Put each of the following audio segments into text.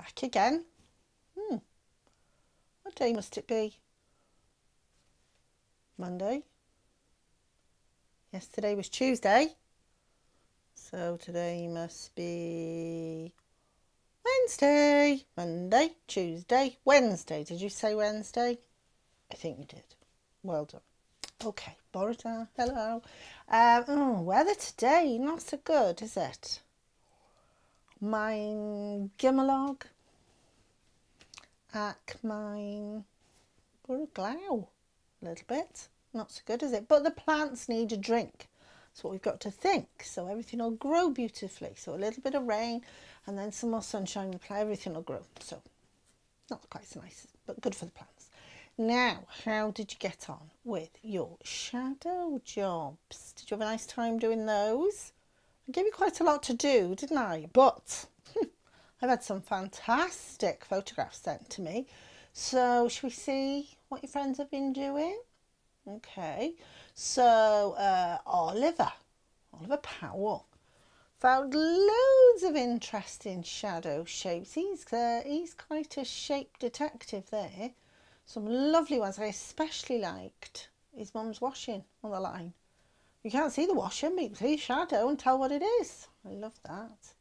back again. What day must it be? Monday. Yesterday was Tuesday. So today must be Wednesday. Monday, Tuesday, Wednesday. Did you say Wednesday? I think you did. Well done. Okay, Borita, hello. Weather today, not so good, is it? Mein Gymylog ac mein Bwrw a little bit. Not so good, is it? But the plants need a drink. That's what we've got to think. So everything will grow beautifully. So a little bit of rain and then some more sunshine will play. Everything will grow. So not quite so nice, but good for the plants. Now, how did you get on with your shadow jobs? Did you have a nice time doing those? I gave you quite a lot to do, didn't I? But I've had some fantastic photographs sent to me. So shall we see what your friends have been doing? Okay, so Oliver Powell found loads of interesting shadow shapes. He's quite a shape detective there. Some lovely ones. I especially liked his mum's washing on the line. You can't see the washing, but you can see the shadow and tell what it is. I love that.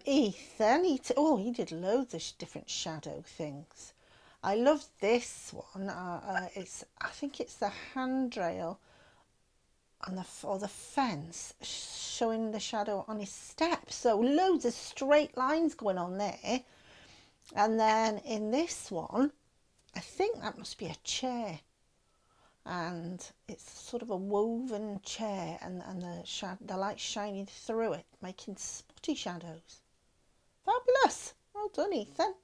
Ethan, he did loads of different shadow things. I love this one. I think it's the handrail or the fence showing the shadow on his steps. So loads of straight lines going on there. And then in this one, I think that must be a chair. And it's sort of a woven chair, and the light shining through it, making spotty shadows. Fabulous. Well done, Ethan.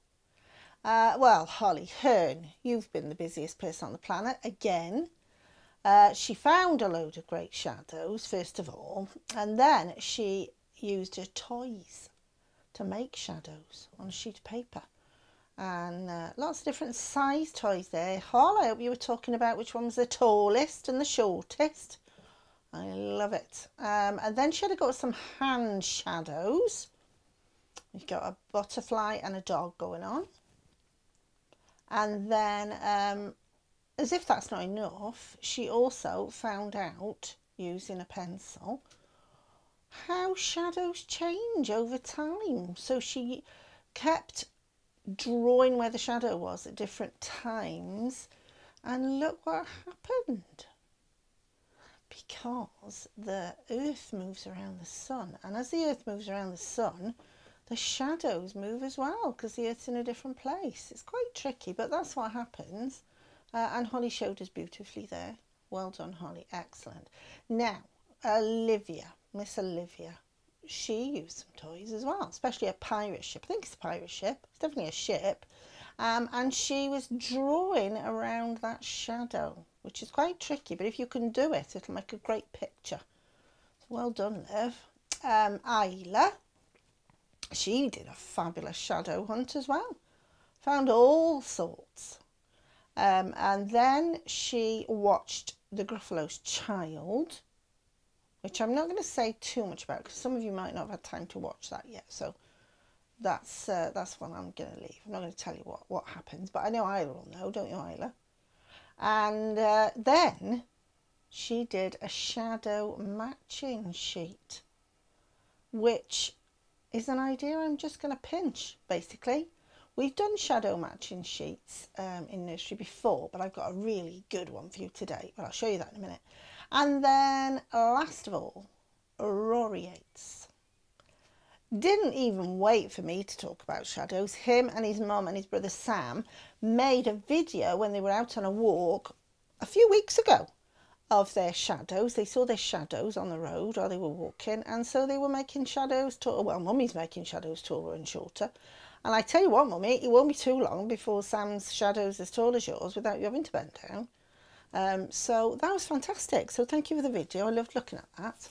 Well, Holly Hearn, you've been the busiest person on the planet again. She found a load of great shadows, first of all, and then she used her toys to make shadows on a sheet of paper. And lots of different size toys there. Hall, I hope you were talking about which one was the tallest and the shortest. I love it. And then she had to go with some hand shadows. You've got a butterfly and a dog going on. And then, as if that's not enough, she also found out, using a pencil, how shadows change over time. So she kept drawing where the shadow was at different times, and look what happened. Because the earth moves around the sun, and as the earth moves around the sun, the shadows move as well, because the earth's in a different place. It's quite tricky, but that's what happens. And Holly showed us beautifully there. Well done, Holly. Excellent. Now, Miss Olivia, she used some toys as well, especially a pirate ship. I think it's a pirate ship. It's definitely a ship. And she was drawing around that shadow, which is quite tricky, but if you can do it, it'll make a great picture. So well done, Liv. Isla, she did a fabulous shadow hunt as well. Found all sorts. And then she watched The Gruffalo's Child, which I'm not going to say too much about because some of you might not have had time to watch that yet. So that's one I'm going to leave. I'm not going to tell you what happens, but I know Isla will know, don't you, Isla? And then she did a shadow matching sheet, which is an idea I'm just going to pinch, basically. We've done shadow matching sheets in nursery before, but I've got a really good one for you today. But I'll show you that in a minute. And then last of all, Rory Yates. Didn't even wait for me to talk about shadows. Him and his mum and his brother Sam made a video when they were out on a walk a few weeks ago of their shadows. They saw their shadows on the road while they were walking, and so they were making shadows taller. Well, Mummy's making shadows taller and shorter. And I tell you what, Mummy, it won't be too long before Sam's shadow's as tall as yours without you having to bend down. So that was fantastic. So thank you for the video. I loved looking at that.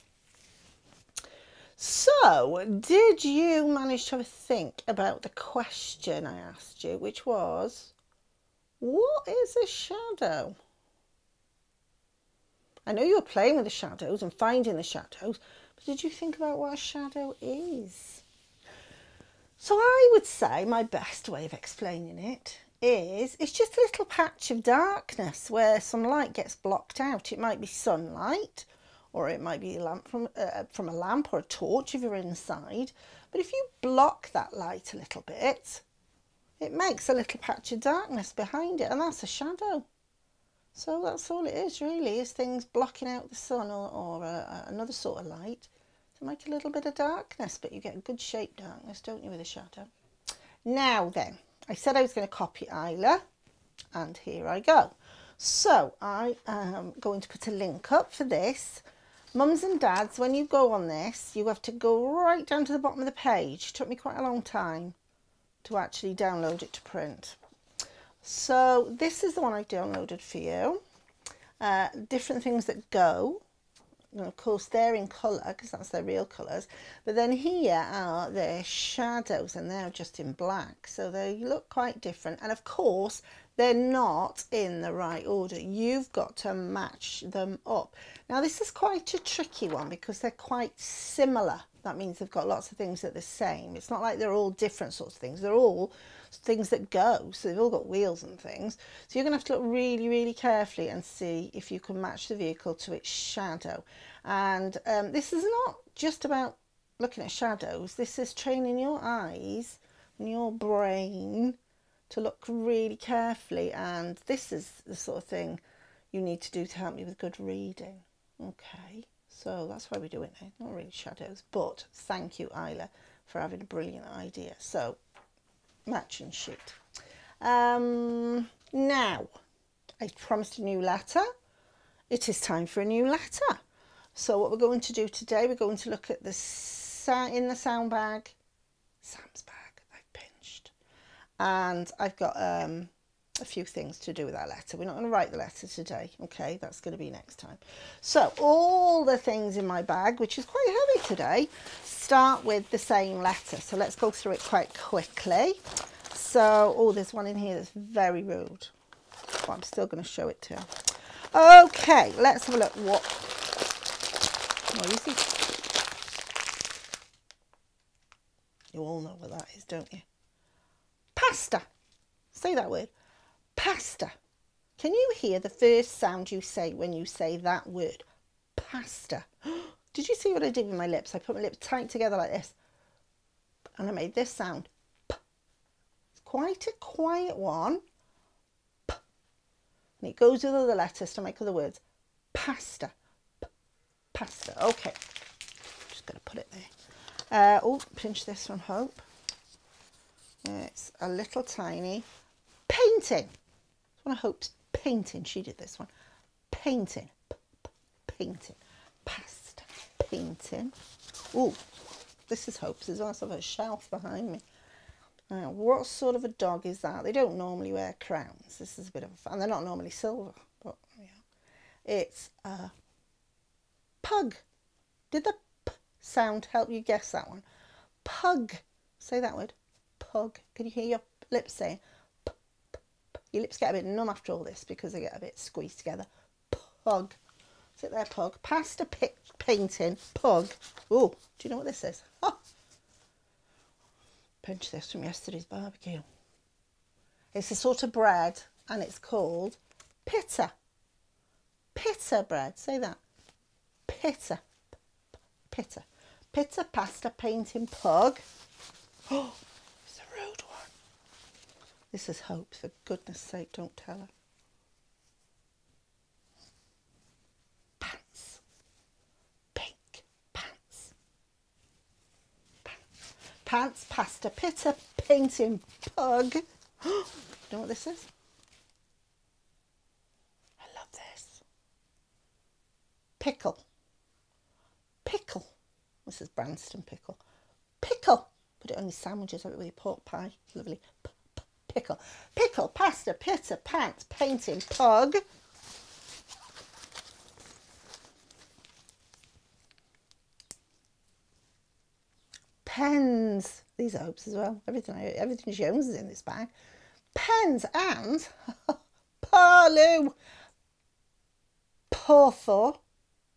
So, did you manage to have a think about the question I asked you, which was, what is a shadow? I know you were playing with the shadows and finding the shadows, but did you think about what a shadow is? So I would say my best way of explaining it is it's just a little patch of darkness where some light gets blocked out. It might be sunlight, or it might be a lamp from a lamp or a torch if you're inside. But if you block that light a little bit, it makes a little patch of darkness behind it, and that's a shadow. So that's all it is really, is things blocking out the sun or another sort of light to make a little bit of darkness, but you get a good shape darkness, don't you, with a shadow? Now then, I said I was going to copy Isla, and here I go. So I am going to put a link up for this. Mums and dads, when you go on this, you have to go right down to the bottom of the page. It took me quite a long time to actually download it to print. So this is the one I've downloaded for you. Different things that go. And of course they're in colour because that's their real colours. But then here are their shadows, and they're just in black. So they look quite different. And of course they're not in the right order. You've got to match them up. Now this is quite a tricky one because they're quite similar. That means they've got lots of things that are the same. It's not like they're all different sorts of things. They're all things that go, so they've all got wheels and things. So you're going to have to look really, really carefully and see if you can match the vehicle to its shadow. And this is not just about looking at shadows. This is training your eyes and your brain to look really carefully. And this is the sort of thing you need to do to help you with good reading. Okay, so that's why we do it now. Not really shadows, but thank you, Isla, for having a brilliant idea. So matching sheet. Now I promised a new letter. It is time for a new letter. So what we're going to do today, we're going to look at the in the sound bag, Sam's bag I've pinched, and I've got a few things to do with that letter. We're not going to write the letter today, okay, that's going to be next time. So all the things in my bag, which is quite heavy today, start with the same letter. So let's go through it quite quickly. So, oh, there's one in here that's very rude, but I'm still going to show it to you. Okay, let's have a look. What is it? You all know what that is, don't you? Pasta. Say that word. Pasta. Can you hear the first sound you say when you say that word? Pasta. Did you see what I did with my lips? I put my lips tight together like this, and I made this sound. P. It's quite a quiet one. P. And it goes with other letters to make other words. Pasta. P. Pasta. Okay. Just going to put it there. Oh, pinch this from Hope. It's a little tiny painting. It's one of Hope's painting. She did this one. Painting. Painting. Pasta. Painting. Oh, this is Hope's as well. So I've got a shelf behind me. Now, what sort of a dog is that? They don't normally wear crowns. This is a bit of a, and they're not normally silver, but yeah. It's a pug. Did the p sound help you guess that one? Pug. Say that word. Pug. Can you hear your lips saying p, p, p? Your lips get a bit numb after all this because they get a bit squeezed together. Pug. Sit there, pug. Pasta painting. Pug. Oh, do you know what this is? Oh. Pinch this from yesterday's barbecue. It's a sort of bread and it's called pita. Pita bread. Say that. Pita. Pita. Pita pasta painting pug. Oh, it's a rude one. This is Hope. For goodness sake, don't tell her. Pants. Pink pants. Pants. Pants, pasta, pita, painting pug. You know what this is? I love this. Pickle. Pickle. This is Branston pickle. Pickle. Put it on your sandwiches, have it with your pork pie. Lovely. Pickle. Pickle, pasta, pita, pants, painting, pug. Pens. These are Hopes as well. Everything she owns is in this bag. Pens and Parloo. Purple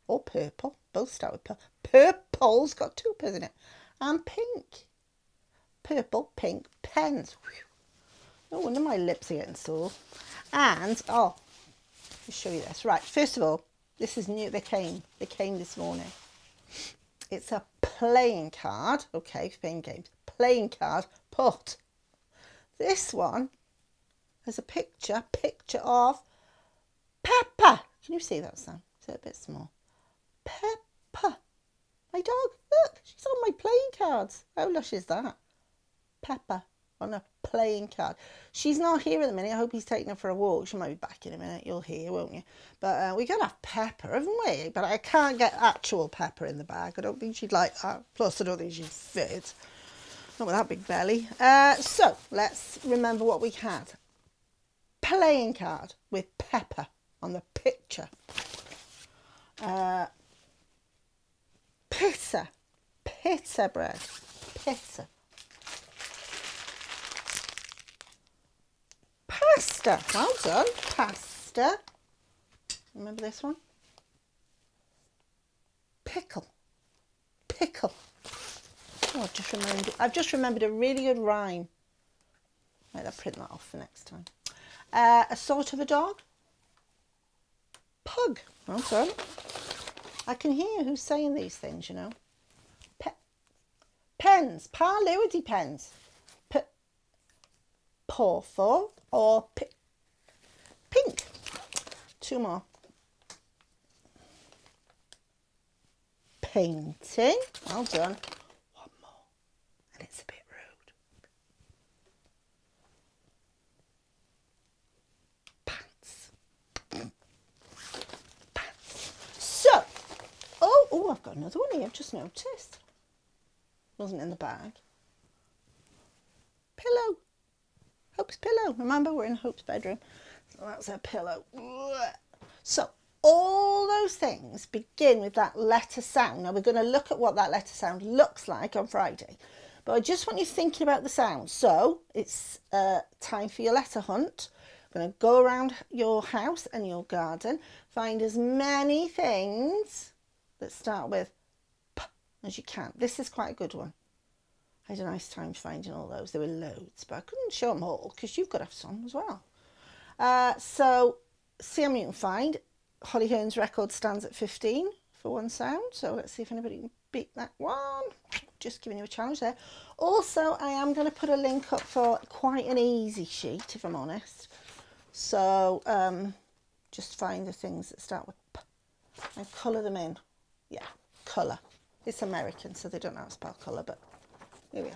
or purple. Both start with purple. Purple's got two P's in it. And pink. purple, pink pens. Whew. No wonder my lips are getting sore. And, oh, I'll show you this. Right, first of all, this is new. They came this morning. It's a playing card. Okay, for playing games. Playing card, but this one has a picture of Peppa. Can you see that, Sam? Is it a bit small? Peppa. My dog. Look, she's on my playing cards. How lush is that? Peppa on a playing card. She's not here at the minute. I hope he's taking her for a walk. She might be back in a minute. You'll hear, won't you? But we got to have Peppa, haven't we? But I can't get actual Peppa in the bag. I don't think she'd like that. Plus, I don't think she'd fit. Not with that big belly. So, let's remember what we had. Playing card with Peppa on the picture. Pita bread. Pita. Pasta. Well done. Pasta. Remember this one? Pickle. Pickle. Oh, I've just remembered a really good rhyme. I'll print that off for next time. A sort of a dog. Pug. Well done. I can hear who's saying these things, you know. Pens. Parlou depends. Pawful or pink. Two more. Painting. Well done. One more. And it's a bit rude. Pants. Pants. So, oh, I've got another one here. I've just noticed. Wasn't in the bag. Pillow. Hope's pillow. Remember, we're in Hope's bedroom. So that's her pillow. So all those things begin with that letter sound. Now we're going to look at what that letter sound looks like on Friday. But I just want you thinking about the sound. So it's time for your letter hunt. I'm going to go around your house and your garden. Find as many things that start with P as you can. This is quite a good one. I had a nice time finding all those. There were loads, but I couldn't show them all because you've got to have some as well. So see how many you can find. Holly Hearn's record stands at 15 for one sound. So let's see if anybody can beat that one. Just giving you a challenge there. Also, I am going to put a link up for quite an easy sheet, if I'm honest. So just find the things that start with P and colour them in. Yeah, colour. It's American, so they don't know how to spell colour, but here we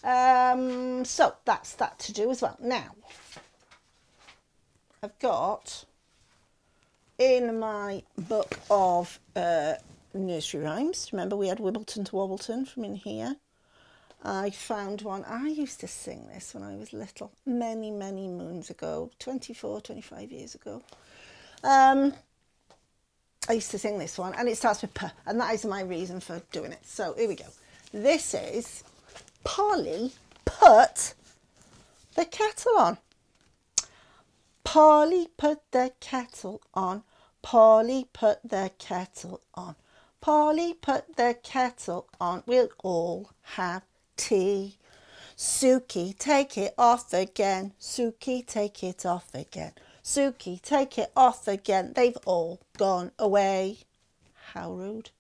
are. So that's that to do as well. Now, I've got in my book of nursery rhymes, remember we had Wibbleton to Wobbleton from in here. I found one. I used to sing this when I was little, many, many moons ago, 24, 25 years ago. I used to sing this one, and it starts with P, and that is my reason for doing it. So here we go. This is Polly put the kettle on. Polly put the kettle on. Polly put the kettle on. Polly put the kettle on. We'll all have tea. Suki, take it off again. Suki, take it off again. Suki, take it off again. They've all gone away. How rude.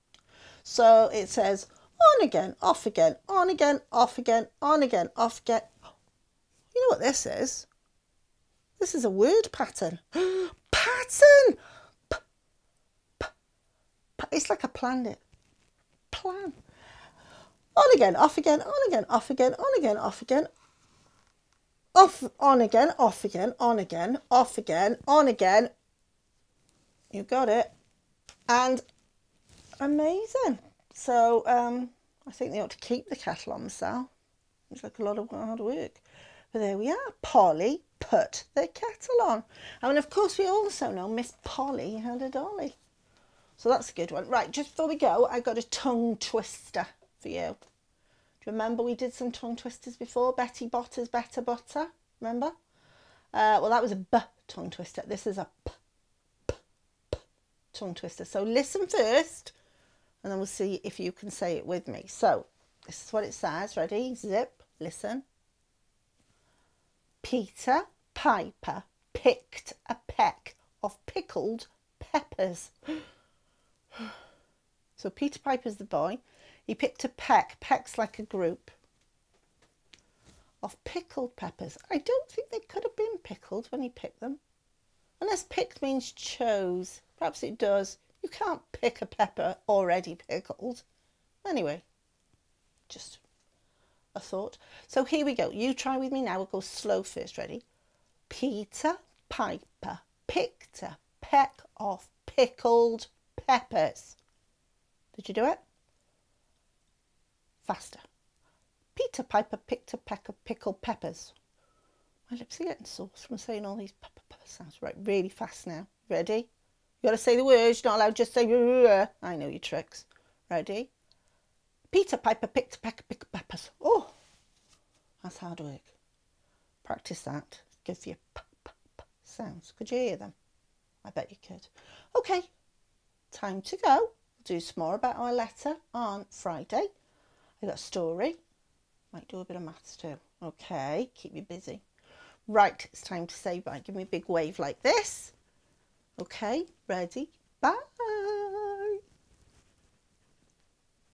So it says on again, off again, on again, off again, on again, off again. You know what this is? This is a word pattern. Pattern! P, p, p. It's like a planet. Plan. On again, off again, on again, off again, on again, off again. Off, on again, off again, on again, off again, on again. You got it. And amazing. So I think they ought to keep the kettle on themselves. It's like a lot of hard work. But there we are. Polly put the kettle on. And of course we also know Miss Polly had a dolly. So that's a good one. Right, just before we go, I got a tongue twister for you. Do you remember we did some tongue twisters before? Betty Botter's Better Butter, remember? Well, that was a B tongue twister. This is a P, P, P tongue twister. So listen first, and then we'll see if you can say it with me. So this is what it says. Ready? Zip, Listen. Peter Piper picked a peck of pickled peppers. So Peter Piper's the boy. He picked a peck. Peck's like a group. Of pickled peppers. I don't think they could have been pickled when he picked them. Unless picked means chose. Perhaps it does. You can't pick a pepper already pickled. Anyway, just a thought. So here we go. You try with me now. We'll go slow first. Ready? Peter Piper picked a peck of pickled peppers. Did you do it? Faster. Peter Piper picked a peck of pickled peppers. My lips are getting sore from saying all these sounds. Right, really fast now. Ready? You got to say the words. You're not allowed to just say, I know your tricks. Ready? Peter Piper picked a peck of pickled peppers. Oh, that's hard work. Practice that. Give you sounds. Could you hear them? I bet you could. Okay, time to go. We'll do some more about our letter on Friday. I got a story. Might do a bit of maths too. Okay, keep you busy. Right, it's time to say bye. Give me a big wave like this. Okay, ready? Bye.